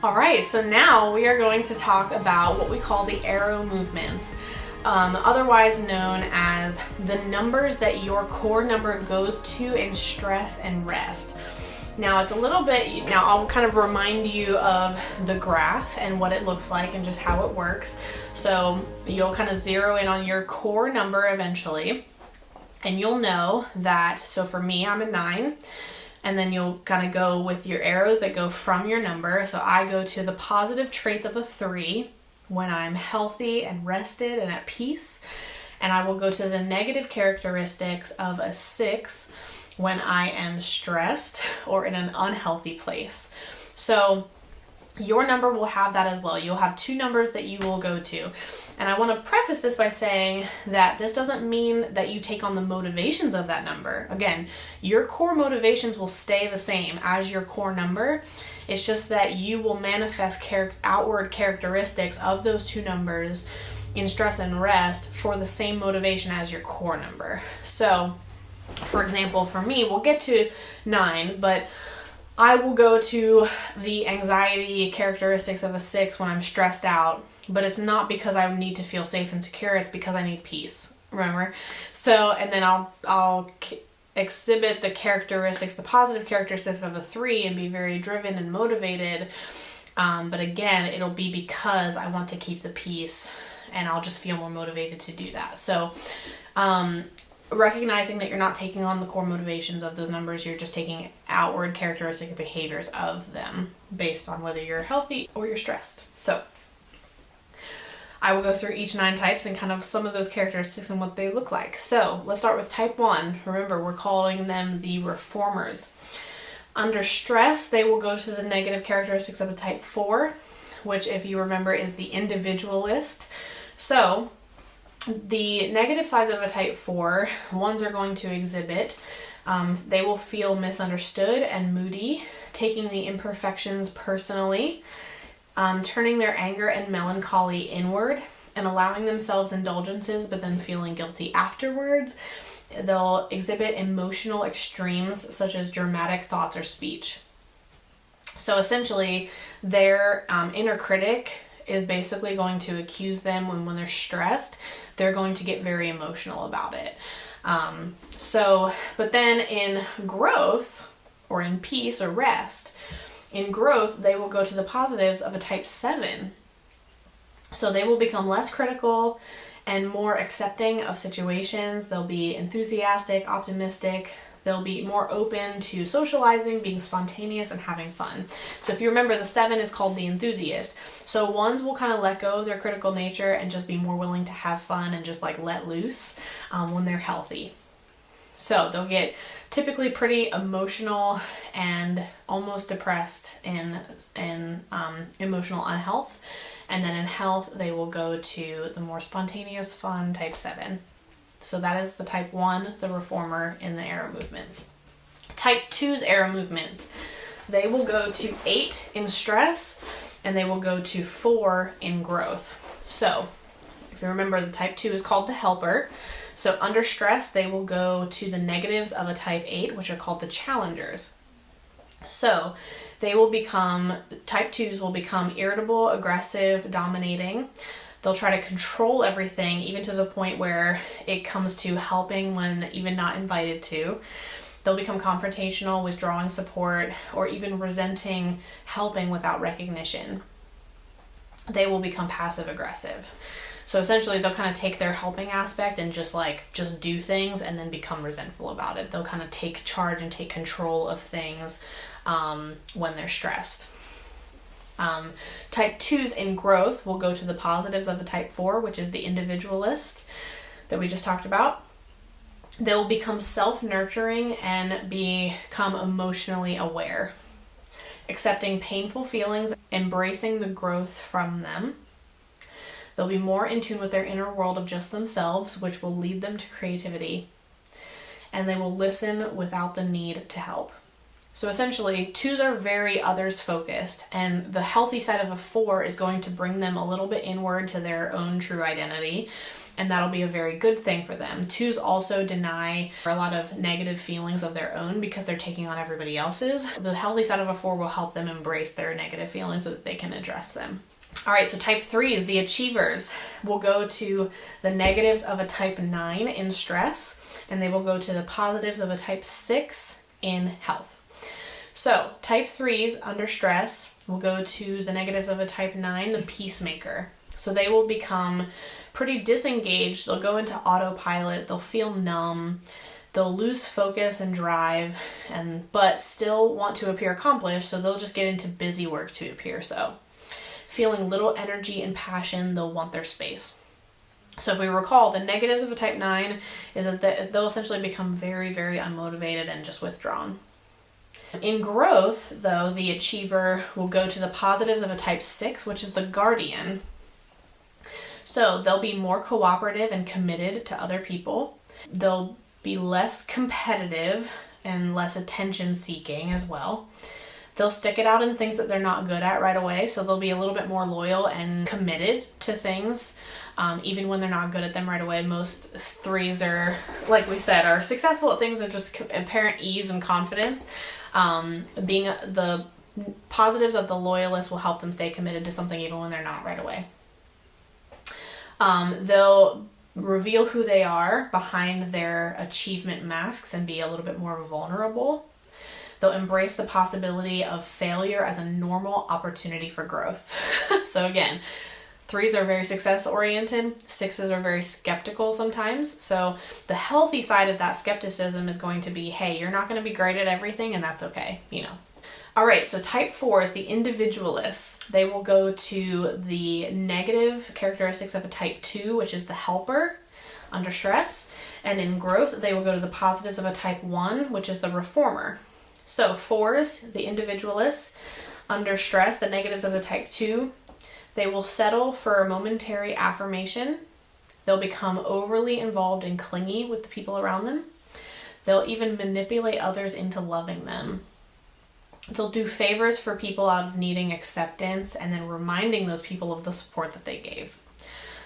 All right, so now we are going to talk about what we call the arrow movements, otherwise known as the numbers that your core number goes to in stress and rest. Now it's a little bit, now I'll kind of remind you of the graph and what it looks like and just how it works. So you'll kind of zero in on your core number eventually, and you'll know that, so for me, I'm a 9. And then you'll kind of go with your arrows that go from your number. So I go to the positive traits of a 3 when I'm healthy and rested and at peace. And I will go to the negative characteristics of a 6 when I am stressed or in an unhealthy place. So your number will have that as well. You'll have 2 numbers that you will go to. And I want to preface this by saying that this doesn't mean that you take on the motivations of that number. Again, your core motivations will stay the same as your core number. It's just that you will manifest outward characteristics of those 2 numbers in stress and rest for the same motivation as your core number. So, for example, for me, we'll get to 9, but I will go to the anxiety characteristics of a 6 when I'm stressed out, but it's not because I need to feel safe and secure, it's because I need peace, remember? So, and then I'll exhibit the characteristics, the positive characteristics of a 3 and be very driven and motivated, but again, it'll be because I want to keep the peace and I'll just feel more motivated to do that. So, recognizing that you're not taking on the core motivations of those numbers, you're just taking outward characteristic behaviors of them based on whether you're healthy or you're stressed. So I will go through each 9 types and kind of some of those characteristics and what they look like. So let's start with type 1. Remember, we're calling them the reformers. Under stress, they will go to the negative characteristics of a type 4, which, if you remember, is the individualist. So the negative sides of a type 4, ones are going to exhibit, they will feel misunderstood and moody, taking the imperfections personally, turning their anger and melancholy inward, and allowing themselves indulgences but then feeling guilty afterwards. They'll exhibit emotional extremes such as dramatic thoughts or speech. So essentially, their inner critic is basically going to accuse them when they're stressed. They're going to get very emotional about it. But then in growth, or in peace or rest, in growth, they will go to the positives of a type 7. So they will become less critical and more accepting of situations. They'll be enthusiastic, optimistic. They'll be more open to socializing, being spontaneous, and having fun. So if you remember, the 7 is called the enthusiast. So ones will kind of let go of their critical nature and just be more willing to have fun and just like let loose when they're healthy. So they'll get typically pretty emotional and almost depressed in emotional unhealth. And then in health, they will go to the more spontaneous, fun type 7. So that is the type 1, the reformer in the arrow movements. Type 2's arrow movements, they will go to 8 in stress and they will go to 4 in growth. So if you remember, the type 2 is called the helper. So under stress, they will go to the negatives of a type 8, which are called the challengers. So they will become, type 2s will become irritable, aggressive, dominating. They'll try to control everything, even to the point where it comes to helping when even not invited to. They'll become confrontational, withdrawing support, or even resenting helping without recognition. They will become passive aggressive. So essentially, they'll kind of take their helping aspect and just do things and then become resentful about it. They'll kind of take charge and take control of things when they're stressed. Type 2s in growth will go to the positives of the type 4, which is the individualist that we just talked about. They will become self-nurturing and become emotionally aware, accepting painful feelings, embracing the growth from them. They'll be more in tune with their inner world of just themselves, which will lead them to creativity. And they will listen without the need to help. So essentially, 2s are very others focused, and the healthy side of a 4 is going to bring them a little bit inward to their own true identity. and that'll be a very good thing for them. 2s also deny a lot of negative feelings of their own because they're taking on everybody else's. The healthy side of a 4 will help them embrace their negative feelings so that they can address them. All right, so type 3s, the achievers, will go to the negatives of a type 9 in stress, and they will go to the positives of a type 6 in health. So type 3s under stress will go to the negatives of a type 9, the peacemaker. So they will become pretty disengaged. They'll go into autopilot. They'll feel numb. They'll lose focus and drive, but still want to appear accomplished. So they'll just get into busy work to appear so. Feeling little energy and passion, they'll want their space. So if we recall, the negatives of a type 9 is that they'll essentially become very, very unmotivated and just withdrawn. In growth, though, the achiever will go to the positives of a type 6, which is the guardian. So they'll be more cooperative and committed to other people. They'll be less competitive and less attention seeking as well. They'll stick it out in things that they're not good at right away, so they'll be a little bit more loyal and committed to things, even when they're not good at them right away. Most 3s are, like we said, are successful at things of just apparent ease and confidence. Being the positives of the loyalist will help them stay committed to something even when they're not right away. They'll reveal who they are behind their achievement masks and be a little bit more vulnerable. They'll embrace the possibility of failure as a normal opportunity for growth. So again, 3s are very success oriented. 6s are very skeptical sometimes. So the healthy side of that skepticism is going to be, hey, you're not going to be great at everything, and that's okay, All right, so type 4s, the individualists. They will go to the negative characteristics of a type 2, which is the helper under stress. And in growth, they will go to the positives of a type 1, which is the reformer. So 4s, the individualists, under stress, the negatives of a type 2, they will settle for a momentary affirmation. They'll become overly involved and clingy with the people around them. They'll even manipulate others into loving them. They'll do favors for people out of needing acceptance and then reminding those people of the support that they gave.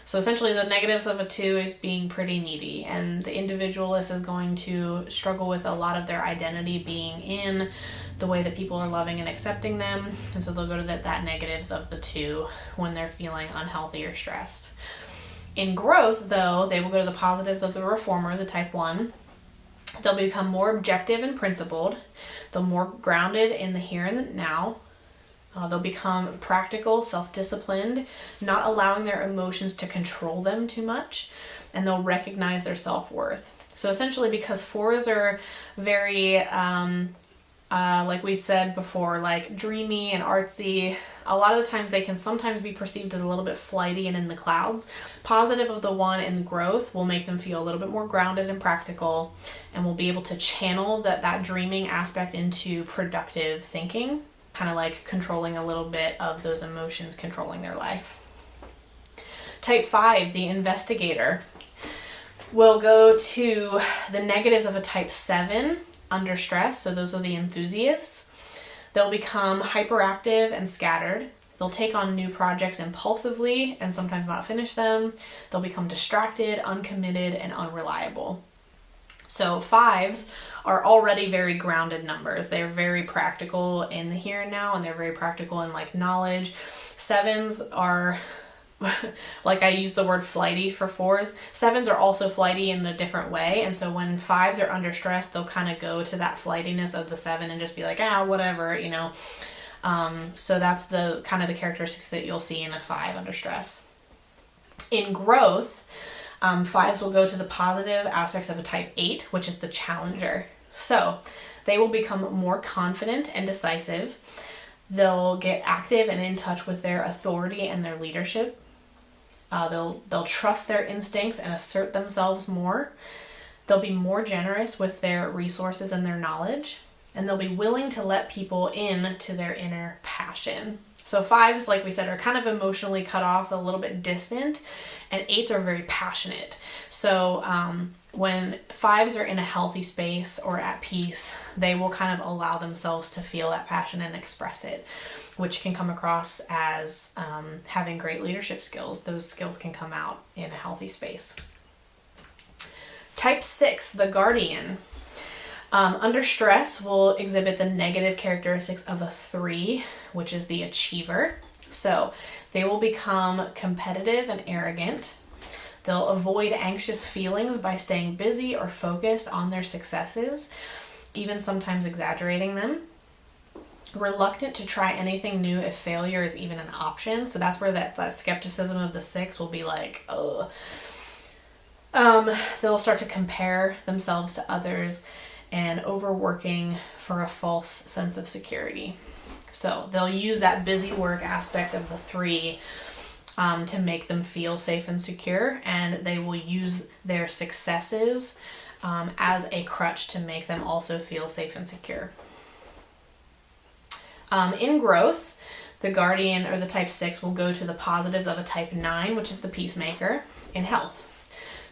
So essentially the negatives of a 2 is being pretty needy, and the individualist is going to struggle with a lot of their identity being in the way that people are loving and accepting them, and so they'll go to that negatives of the 2 when they're feeling unhealthy or stressed. In growth, though, they will go to the positives of the reformer, the type 1. They'll become more objective and principled. They'll more grounded in the here and the now. They'll become practical, self-disciplined, not allowing their emotions to control them too much, and they'll recognize their self-worth. So essentially, because 4s are very, like we said before, like dreamy and artsy, a lot of the times they can sometimes be perceived as a little bit flighty and in the clouds. Positive of the 1 in growth will make them feel a little bit more grounded and practical, and will be able to channel that dreaming aspect into productive thinking, kind of like controlling a little bit of those emotions controlling their life. Type 5, the investigator, will go to the negatives of a type 7 under stress. So those are the enthusiasts. They'll become hyperactive and scattered. They'll take on new projects impulsively and sometimes not finish them. They'll become distracted, uncommitted, and unreliable. So 5s are already very grounded numbers. They're very practical in the here and now, and they're very practical in like knowledge. 7s are, like I use the word flighty for 4s. 7s are also flighty in a different way. And so when 5s are under stress, they'll kind of go to that flightiness of the 7 and just be like, whatever, So that's the kind of the characteristics that you'll see in a 5 under stress. In growth, 5s will go to the positive aspects of a type 8, which is the challenger. So they will become more confident and decisive. They'll get active and in touch with their authority and their leadership. They'll trust their instincts and assert themselves more. They'll be more generous with their resources and their knowledge. And they'll be willing to let people in to their inner passion. So 5s, like we said, are kind of emotionally cut off, a little bit distant, and 8s are very passionate. So When fives are in a healthy space or at peace, they will kind of allow themselves to feel that passion and express it, which can come across as having great leadership skills. Those skills can come out in a healthy space. Type 6, the guardian. Under stress will exhibit the negative characteristics of a 3, which is the achiever. So they will become competitive and arrogant. They'll avoid anxious feelings by staying busy or focused on their successes, even sometimes exaggerating them. Reluctant to try anything new if failure is even an option. So that's where that skepticism of the 6 will be like, oh. They'll start to compare themselves to others and overworking for a false sense of security. So they'll use that busy work aspect of the 3 to make them feel safe and secure, and they will use their successes as a crutch to make them also feel safe and secure. In growth, the guardian or the type 6 will go to the positives of a type 9, which is the peacemaker, in health.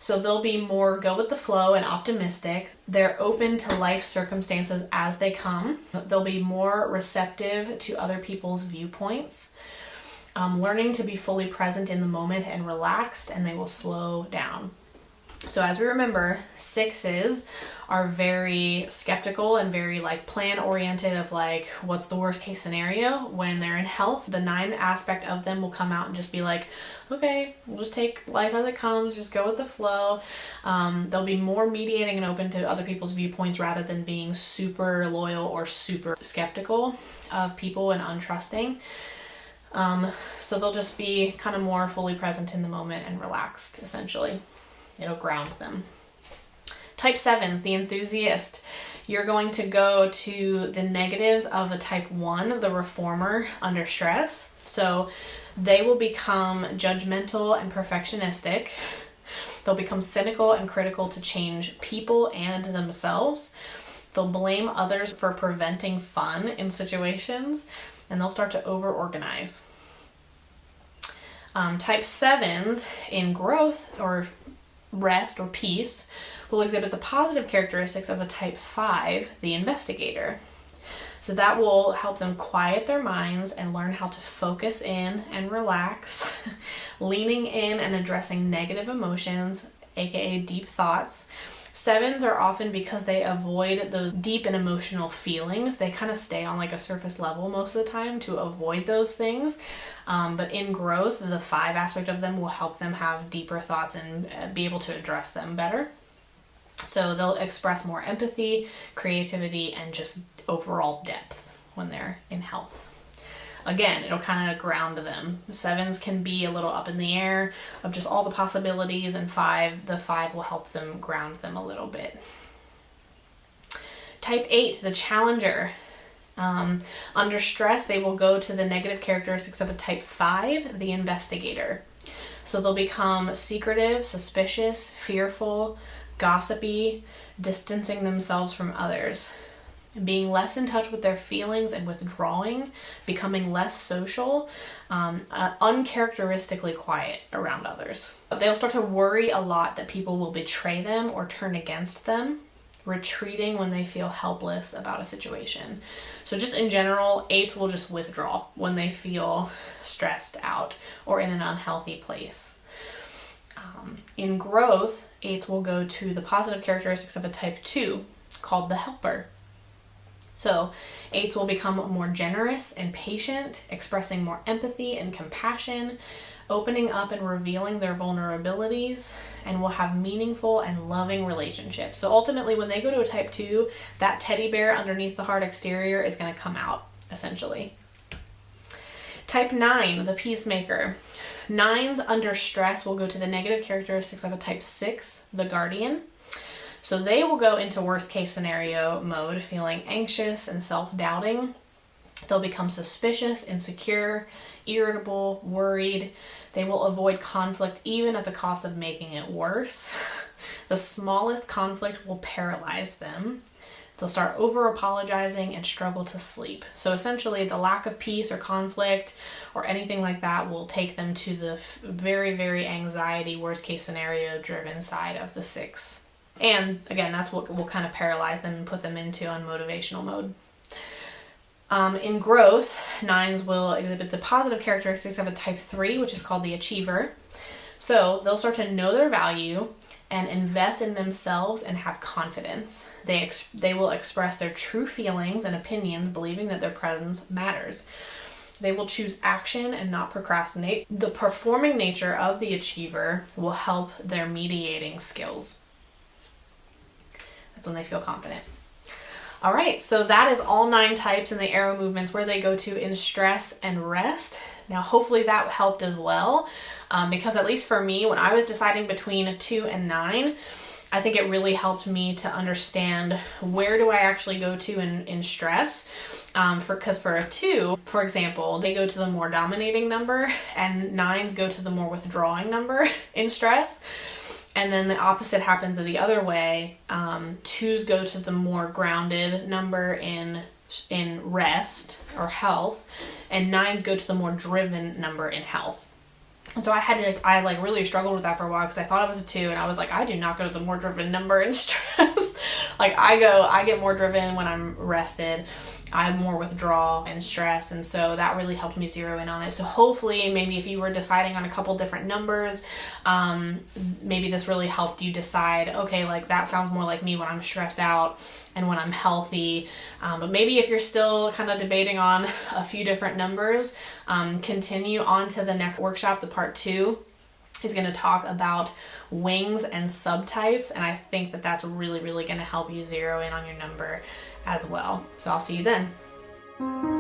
So they'll be more go with the flow and optimistic. They're open to life circumstances as they come. They'll be more receptive to other people's viewpoints. Learning to be fully present in the moment and relaxed, and they will slow down. So as we remember, 6s are very skeptical and very like plan oriented of like, what's the worst case scenario when they're in health. The 9 aspect of them will come out and just be like, okay, we'll just take life as it comes, just go with the flow. They'll be more mediating and open to other people's viewpoints rather than being super loyal or super skeptical of people and untrusting. So they'll just be kind of more fully present in the moment and relaxed, essentially. It'll ground them. Type 7s, the enthusiast. You're going to go to the negatives of a type 1, the reformer, under stress. So they will become judgmental and perfectionistic. They'll become cynical and critical to change people and themselves. They'll blame others for preventing fun in situations, and they'll start to over-organize. Type 7s in growth or rest or peace will exhibit the positive characteristics of a type 5, the investigator. So that will help them quiet their minds and learn how to focus in and relax, leaning in and addressing negative emotions, aka deep thoughts. 7s are often, because they avoid those deep and emotional feelings, they kind of stay on like a surface level most of the time to avoid those things. But in growth, the 5 aspect of them will help them have deeper thoughts and be able to address them better. So they'll express more empathy, creativity, and just overall depth when they're in health. Again, it'll kind of ground them. 7s can be a little up in the air of just all the possibilities, and the 5 will help them ground them a little bit. Type 8, the challenger. Under stress, they will go to the negative characteristics of a type 5, the investigator. So they'll become secretive, suspicious, fearful, gossipy, distancing themselves from others, being less in touch with their feelings and withdrawing, becoming less social, uncharacteristically quiet around others. They'll start to worry a lot that people will betray them or turn against them, retreating when they feel helpless about a situation. So just in general, 8s will just withdraw when they feel stressed out or in an unhealthy place. In growth, 8s will go to the positive characteristics of a type 2 called the helper. So 8s will become more generous and patient, expressing more empathy and compassion, opening up and revealing their vulnerabilities, and will have meaningful and loving relationships. So ultimately, when they go to a type 2, that teddy bear underneath the hard exterior is going to come out, essentially. Type 9, the peacemaker. 9s under stress will go to the negative characteristics of a type 6, the guardian. So they will go into worst case scenario mode, feeling anxious and self-doubting. They'll become suspicious, insecure, irritable, worried. They will avoid conflict even at the cost of making it worse. The smallest conflict will paralyze them. They'll start over-apologizing and struggle to sleep. So essentially, the lack of peace or conflict or anything like that will take them to the very, very anxiety, worst case scenario driven side of the 6. And again, that's what will kind of paralyze them and put them into unmotivational mode. In growth, 9s will exhibit the positive characteristics of a type 3, which is called the achiever. So they'll start to know their value and invest in themselves and have confidence. They will express their true feelings and opinions, believing that their presence matters. They will choose action and not procrastinate. The performing nature of the achiever will help their mediating skills. That's when they feel confident. All right, so that is all 9 types and the arrow movements, where they go to in stress and rest. Now, hopefully that helped as well, because at least for me, when I was deciding between 2 and 9, I think it really helped me to understand where do I actually go to in stress. Because for a 2, for example, they go to the more dominating number, and 9s go to the more withdrawing number in stress. And then the opposite happens the other way. 2s go to the more grounded number in rest or health, and 9s go to the more driven number in health. And so I really struggled with that for a while, because I thought I was a 2, and I was like, I do not go to the more driven number in stress. Like I get more driven when I'm rested. I more withdraw and stress, and so that really helped me zero in on it. So hopefully, maybe if you were deciding on a couple different numbers, maybe this really helped you decide, okay, like that sounds more like me when I'm stressed out and when I'm healthy. But maybe if you're still kind of debating on a few different numbers, continue on to the next workshop. The part 2 is going to talk about wings and subtypes, and I think that that's really, really going to help you zero in on your number as well. So I'll see you then.